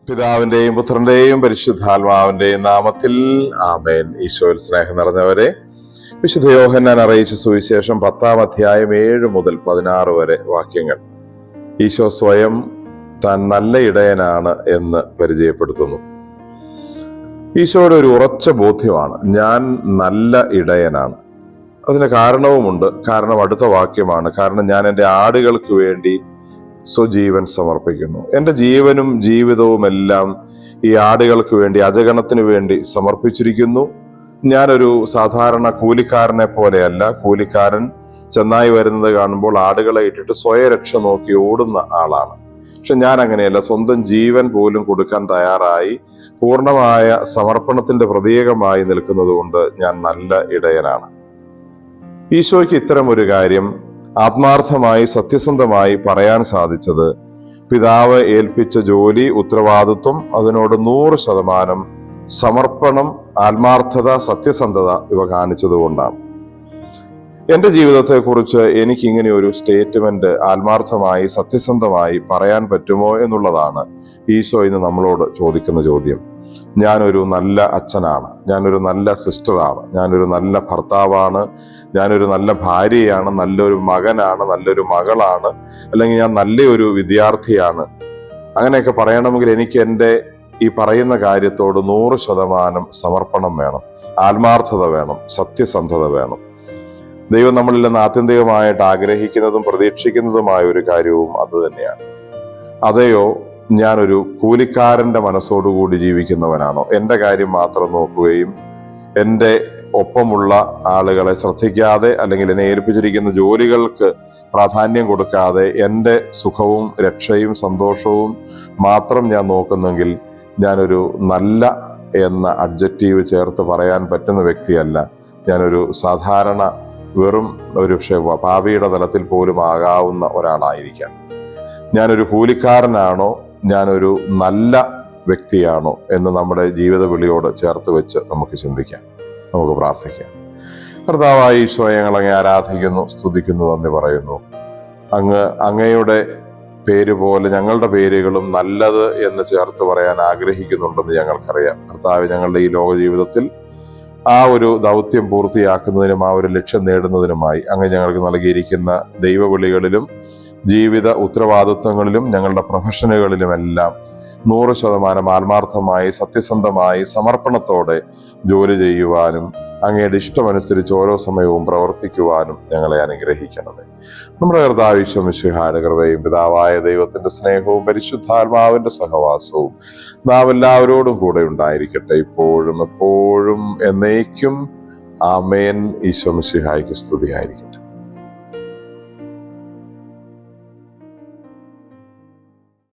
പിതാവിന്റെയും പുത്രന്റെയും പരിശുദ്ധാത്മാവിന്റെയും നാമത്തിൽ ആമേൻ. ഈശോയിൽ സ്നേഹം നിറഞ്ഞവരെ, വിശുദ്ധ യോഹന്നാൻ അറിയിച്ച സുവിശേഷം 10-ാം അധ്യായം 7 മുതൽ 16 വരെ വാക്യങ്ങൾ. ഈശോ സ്വയം താൻ നല്ല ഇടയനാണ് എന്ന് പരിചയപ്പെടുത്തുന്നു. ഈശോയുടെ ഒരു ഉറച്ച ബോധ്യമാണ്, ഞാൻ നല്ല ഇടയനാണ്. അതിന് കാരണവുമുണ്ട്. കാരണം അടുത്ത വാക്യമാണ്. കാരണം ഞാൻ എൻ്റെ ആടുകൾക്ക് വേണ്ടി സ്വജീവൻ സമർപ്പിക്കുന്നു. എൻ്റെ ജീവനും ജീവിതവും എല്ലാം ഈ ആടുകൾക്ക് വേണ്ടി, അജഗണത്തിന് വേണ്ടി സമർപ്പിച്ചിരിക്കുന്നു. ഞാനൊരു സാധാരണ കൂലിക്കാരനെ പോലെയല്ല. കൂലിക്കാരൻ ചെന്നായി വരുന്നത് കാണുമ്പോൾ ആടുകളെ ഇട്ടിട്ട് സ്വയരക്ഷ നോക്കി ഓടുന്ന ആളാണ്. പക്ഷെ ഞാൻ അങ്ങനെയല്ല. സ്വന്തം ജീവൻ പോലും കൊടുക്കാൻ തയ്യാറായി പൂർണ്ണമായ സമർപ്പണത്തിന്റെ പ്രതീകമായി നിൽക്കുന്നത് കൊണ്ട് ഞാൻ നല്ല ഇടയനാണ്. ഈശോയ്ക്ക് ഇത്തരം ഒരു കാര്യം ആത്മാർത്ഥമായി സത്യസന്ധമായി പറയാൻ സാധിച്ചത് പിതാവ് ഏൽപ്പിച്ച ജോലി, ഉത്തരവാദിത്വം, അതിനോട് 100% സമർപ്പണം, ആത്മാർത്ഥത, സത്യസന്ധത ഇവ കാണിച്ചതുകൊണ്ടാണ്. എൻ്റെ ജീവിതത്തെക്കുറിച്ച് എനിക്കിങ്ങനെ ഒരു സ്റ്റേറ്റ്മെന്റ് ആത്മാർത്ഥമായി സത്യസന്ധമായി പറയാൻ പറ്റുമോ എന്നുള്ളതാണ് ഈശോ ഇന്ന് നമ്മളോട് ചോദിക്കുന്ന ചോദ്യം. ഞാനൊരു നല്ല അച്ഛനാണ്, ഞാനൊരു നല്ല സിസ്റ്ററാണ്, ഞാനൊരു നല്ല ഭർത്താവാണ്, ഞാനൊരു നല്ല ഭാര്യയാണ്, നല്ലൊരു മകനാണ്, നല്ലൊരു മകളാണ്, അല്ലെങ്കിൽ ഞാൻ നല്ലൊരു വിദ്യാർത്ഥിയാണ്. അങ്ങനെയൊക്കെ പറയണമെങ്കിൽ എനിക്ക് എൻ്റെ ഈ പറയുന്ന കാര്യത്തോട് 100% സമർപ്പണം വേണം, ആത്മാർത്ഥത വേണം, സത്യസന്ധത വേണം. ദൈവം നമ്മളിൽ നിന്ന് ആത്യന്തികമായിട്ട് ആഗ്രഹിക്കുന്നതും പ്രതീക്ഷിക്കുന്നതുമായ ഒരു കാര്യവും അത് തന്നെയാണ്. അതെയോ ഞാനൊരു കൂലിക്കാരന്റെ മനസ്സോടുകൂടി ജീവിക്കുന്നവനാണോ? എൻ്റെ കാര്യം മാത്രം നോക്കുകയും എൻ്റെ ഒപ്പമുള്ള ആളുകളെ ശ്രദ്ധിക്കാതെ, അല്ലെങ്കിൽ എന്നെ ഏൽപ്പിച്ചിരിക്കുന്ന ജോലികൾക്ക് പ്രാധാന്യം കൊടുക്കാതെ എൻ്റെ സുഖവും രക്ഷയും സന്തോഷവും മാത്രം ഞാൻ നോക്കുന്നെങ്കിൽ ഞാനൊരു നല്ല എന്ന അഡ്ജക്റ്റീവ് ചേർത്ത് പറയാൻ പറ്റുന്ന വ്യക്തിയല്ല. ഞാനൊരു സാധാരണ വെറും ഒരു പാപിയുടെ തലത്തിൽ പോലും ആകാവുന്ന ഒരാളായിരിക്കാം. ഞാനൊരു കൂലിക്കാരനാണോ, ഞാനൊരു നല്ല വ്യക്തിയാണോ എന്ന് നമ്മുടെ ജീവിത വിളിയോട് ചേർത്ത് വെച്ച് നമുക്ക് ചിന്തിക്കാം, നമുക്ക് പ്രാർത്ഥിക്കാം. കർത്താവായ ഈശോയെ, ഞങ്ങൾ അങ്ങേ ആരാധിക്കുന്നു, സ്തുതിക്കുന്നു, നന്ദി പറയുന്നു. അങ്ങയുടെ പേര് പോലെ ഞങ്ങളുടെ പേരുകളും നല്ലത് എന്ന് ചേർത്ത് പറയാൻ ആഗ്രഹിക്കുന്നുണ്ടെന്ന് ഞങ്ങൾക്കറിയാം. കർത്താവ്, ഞങ്ങളുടെ ഈ ലോക ജീവിതത്തിൽ ആ ഒരു ദൗത്യം പൂർത്തിയാക്കുന്നതിനും ആ ഒരു ലക്ഷ്യം നേടുന്നതിനുമായി അങ്ങ് ഞങ്ങൾക്ക് നൽകിയിരിക്കുന്ന ദൈവവിളികളിലും ജീവിത ഉത്തരവാദിത്വങ്ങളിലും ഞങ്ങളുടെ പ്രൊഫഷനുകളിലുമെല്ലാം 100% ആത്മാർത്ഥമായി സത്യസന്ധമായി സമർപ്പണത്തോടെ ജോലി ചെയ്യുവാനും അങ്ങയുടെ ഇഷ്ടമനുസരിച്ച് ഓരോ സമയവും പ്രവർത്തിക്കുവാനും ഞങ്ങളെ അനുഗ്രഹിക്കണമേ. നമ്മുടെ കർത്താവ് ഈശോ മിശിഹായുടെ കൃപയും പിതാവായ ദൈവത്തിന്റെ സ്നേഹവും പരിശുദ്ധാത്മാവിന്റെ സഹവാസവും നാം എല്ലാവരോടും കൂടെ ഉണ്ടായിരിക്കട്ടെ, ഇപ്പോഴും എപ്പോഴും എന്നേക്കും. ആമേൻ. ഈശോ മിശിഹായ്ക്ക് സ്തുതിയായിരിക്കട്ടെ.